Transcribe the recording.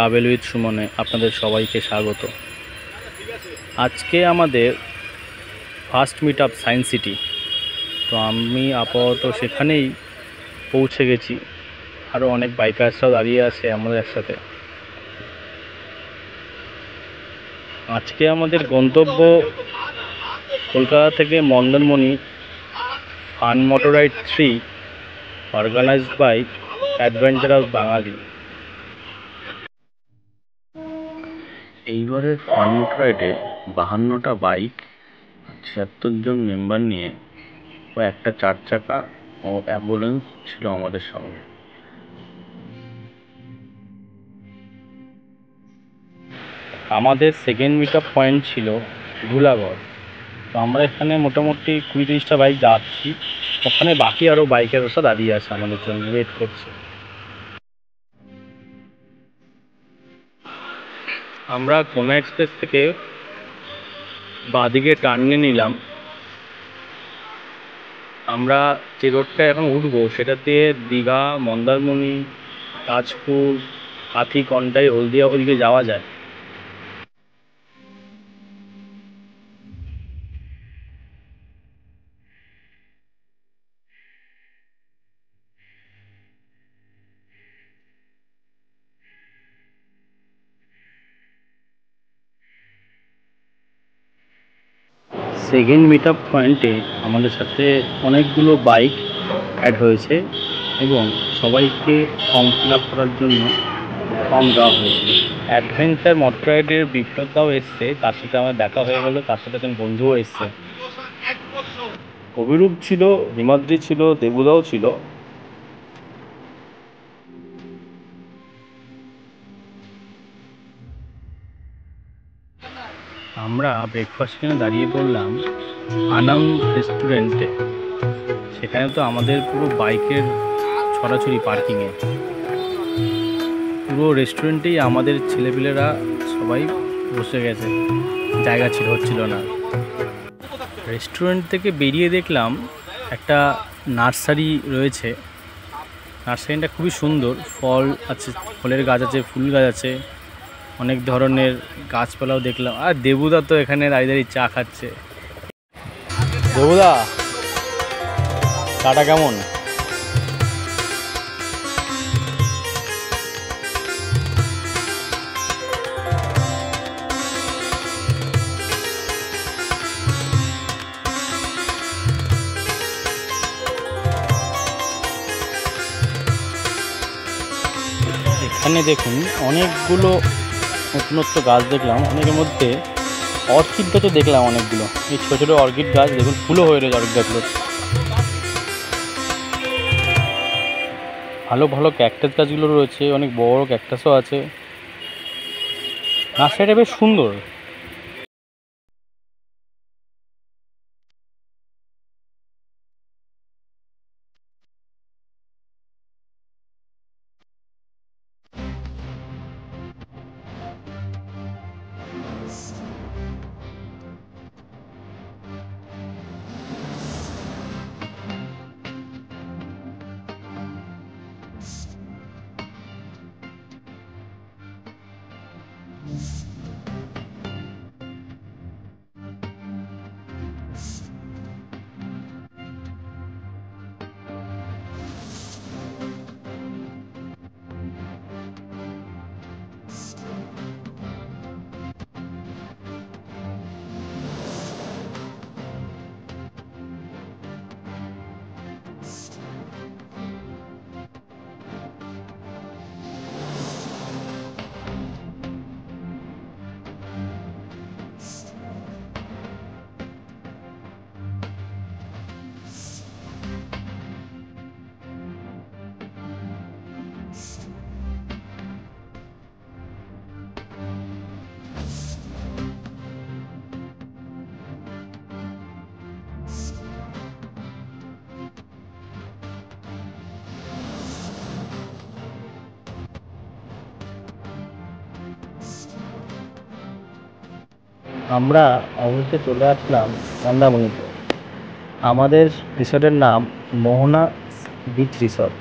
Travel with সুমনে আপনাদের সবাইকে স্বাগত। আজকে আমাদের first meet up science city. তো আমি আপাতত সেখানেই পৌঁছে গেছি। আরও অনেক বাইকার্সরাও দাঁড়িয়ে আছে আমাদের একসাথে। আজকে আমাদের গন্তব্য কলকাতা থেকে Mandarmani fun motor ride 3 organised by adventurous Bangali. এইবারের ফান মোটর রাইডে 52টা বাইক, 76 জন মেম্বার নিয়ে ও একটা 4 চাকা ও অ্যাম্বুলেন্স ছিল আমাদের সঙ্গে। আমাদের সেকেন্ড মিট আপ পয়েন্ট ছিল ধুলাগড়। তো আমরা এখানে মোটামুটি 20-30টা বাইক যাচ্ছি। ওখানে বাকি আরও বাইকের ওসা দাঁড়িয়ে আছে, আমাদের জন্য ওয়েট করছে। আমরা কোনা এক্সপ্রেস থেকে বাঁদিকে টার্ন নিয়ে নিলাম। আমরা যে রোডটা এখন উঠবো সেটা দিয়ে দীঘা, মন্দারমণি, তাজপুর, হাতিকন্টাই, হলদিয়া ওদিকে যাওয়া যায়। সেকেন্ড মিট আপ পয়েন্টে আমাদের সাথে অনেকগুলো বাইক অ্যাড হয়েছে এবং সবাইকে ফর্ম ফিল আপ করার জন্য ফর্ম দেওয়া হয়েছে। অ্যাডভেঞ্চার মোটর রাইডের বিপ্লবদাও এসছে, তার সাথে আমার দেখা হয়ে গেলো। তার সাথে একজন বন্ধুও এসছে, অভিরূপ ছিল, হিমাদ্রি ছিল, দেবুদাও ছিল। আমরা ব্রেকফাস্ট কিনে দাঁড়িয়ে পড়লাম আনাম রেস্টুরেন্টে। সেখানে তো আমাদের পুরো বাইকের ছড়াছড়ি পার্কিংয়ে। পুরো রেস্টুরেন্টেই আমাদের ছেলেপিলেরা সবাই বসে গেছে, জায়গা হচ্ছিল না। রেস্টুরেন্ট থেকে বেরিয়ে দেখলাম একটা নার্সারি রয়েছে। নার্সারিটা খুবই সুন্দর, ফল আছে, ফলের গাছ আছে, ফুল গাছ আছে, অনেক ধরনের গাছপালাও দেখলাম। আর দেবুদা তো এখানে দাঁড়িয়ে দাঁড়িয়ে চা খাচ্ছে। দেবুদা, চাটা কেমন? এখানে দেখুন অনেকগুলো নতুনত্ব গাছ দেখলাম। অনেকের মধ্যে অর্কিড গাছও দেখলাম অনেকগুলো। এই ছোটো ছোটো অর্কিড গাছ দেখুন, ফুলও হয়ে রয়েছে অর্কিড গাছগুলো। ভালো ভালো ক্যাকটাস গাছগুলো রয়েছে, অনেক বড় বড় ক্যাকটাসও আছে। নার্সারিটা বেশ সুন্দর। আমরা অবশ্যই চলে আসলাম মন্দারমণিতে। আমাদের রিসর্টের নাম মোহনা বিচ রিসর্ট।